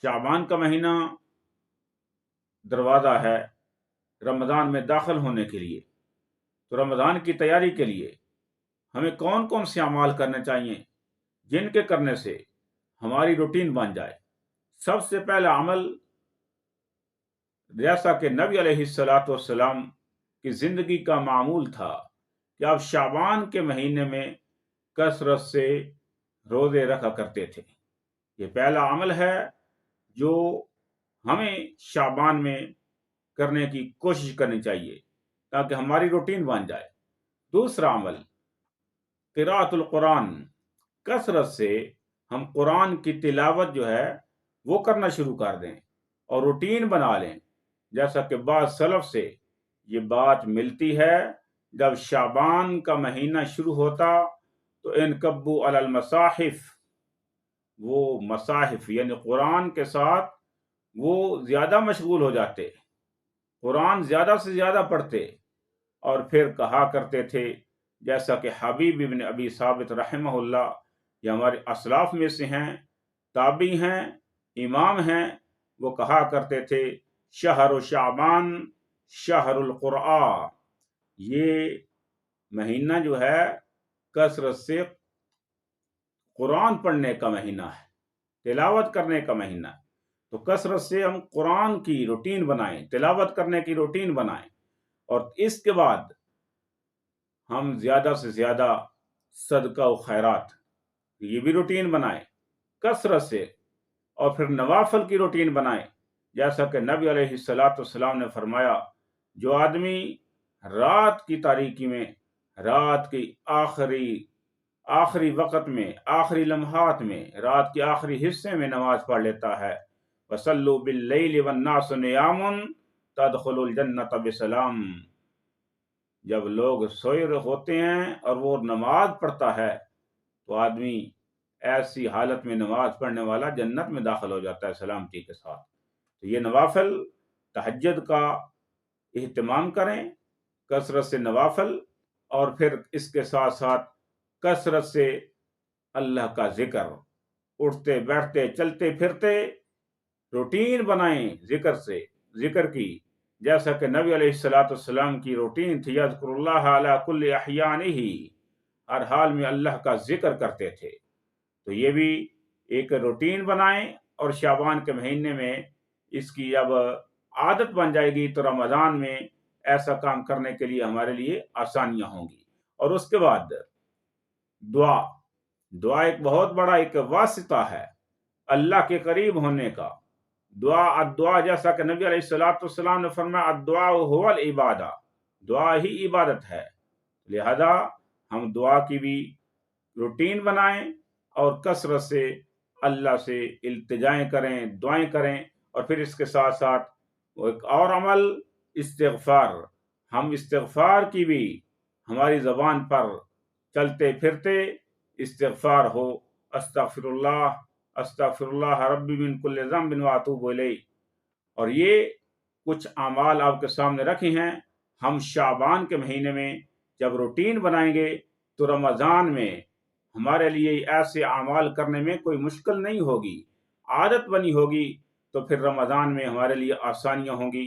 شعبان کا مہینہ دروازہ ہے رمضان میں داخل ہونے کے لیے. تو رمضان کی تیاری کے لیے ہمیں کون کون سے اعمال کرنے چاہیے جن کے کرنے سے ہماری روٹین بن جائے؟ سب سے پہلا عمل، جیسا کہ نبی علیہ الصلاۃ والسلام کی زندگی کا معمول تھا کہ آپ شعبان کے مہینے میں کثرت سے روزے رکھا کرتے تھے. یہ پہلا عمل ہے جو ہمیں شعبان میں کرنے کی کوشش کرنی چاہیے تاکہ ہماری روٹین بن جائے. دوسرا عمل قراءۃ القرآن، کثرت سے ہم قرآن کی تلاوت جو ہے وہ کرنا شروع کر دیں اور روٹین بنا لیں. جیسا کہ بعض سلف سے یہ بات ملتی ہے، جب شعبان کا مہینہ شروع ہوتا تو انکبوا علی المصاحف، وہ مصاحف یعنی قرآن کے ساتھ وہ زیادہ مشغول ہو جاتے، قرآن زیادہ سے زیادہ پڑھتے، اور پھر کہا کرتے تھے، جیسا کہ حبیب ابن ابی ثابت رحمہ اللہ، یہ ہمارے اسلاف میں سے ہیں، تابعی ہیں، امام ہیں، وہ کہا کرتے تھے شہر شعبان شہر القرآن، یہ مہینہ جو ہے کثرت سے قرآن پڑھنے کا مہینہ ہے، تلاوت کرنے کا مہینہ ہے. تو کثرت سے ہم قرآن کی روٹین بنائیں، تلاوت کرنے کی روٹین بنائیں، اور اس کے بعد ہم زیادہ سے زیادہ صدقہ و خیرات یہ بھی روٹین بنائیں کثرت سے، اور پھر نوافل کی روٹین بنائیں. جیسا کہ نبی علیہ الصلاۃ والسلام نے فرمایا، جو آدمی رات کی تاریکی میں، رات کی آخری وقت میں، آخری لمحات میں، رات کے آخری حصے میں نماز پڑھ لیتا ہے، وَصَلُّوا بِاللَّيْلِ وَالنَّاسُ نِيَامٌ تَدْخُلُوا الْجَنَّةَ بِسَلَام. جب لوگ سوئے ہوتے ہیں اور وہ نماز پڑھتا ہے تو آدمی ایسی حالت میں نماز پڑھنے والا جنت میں داخل ہو جاتا ہے سلامتی کے ساتھ. تو یہ نوافل، تہجد کا اہتمام کریں، کثرت سے نوافل، اور پھر اس کے ساتھ ساتھ کثرت سے اللہ کا ذکر، اٹھتے بیٹھتے چلتے پھرتے روٹین بنائیں ذکر کی. جیسا کہ نبی علیہ الصلاۃ والسلام کی روٹین تھی، یذکر اللہ علی کل احیانہ، ہر حال میں اللہ کا ذکر کرتے تھے. تو یہ بھی ایک روٹین بنائیں، اور شعبان کے مہینے میں اس کی جب عادت بن جائے گی تو رمضان میں ایسا کام کرنے کے لیے ہمارے لیے آسانیاں ہوں گی. اور اس کے بعد دعا ایک بہت بڑا ایک واسطہ ہے اللہ کے قریب ہونے کا. الدعا جیسا کہ نبی علیہ الصلاۃ والسلام نے فرمایا، الدعاء هو العبادہ، دعا ہی عبادت ہے. لہذا ہم دعا کی بھی روٹین بنائیں اور کثرت سے اللہ سے التجائیں کریں، دعائیں کریں. اور پھر اس کے ساتھ ساتھ ایک اور عمل استغفار، ہم استغفار کی بھی ہماری زبان پر چلتے پھرتے استغفار ہو، استغفر اللہ ربی من کل ذنب واتوب الیہ. اور یہ کچھ اعمال آپ کے سامنے رکھے ہیں. ہم شعبان کے مہینے میں جب روٹین بنائیں گے تو رمضان میں ہمارے لیے ایسے اعمال کرنے میں کوئی مشکل نہیں ہوگی، عادت بنی ہوگی، تو پھر رمضان میں ہمارے لیے آسانیاں ہوں گی.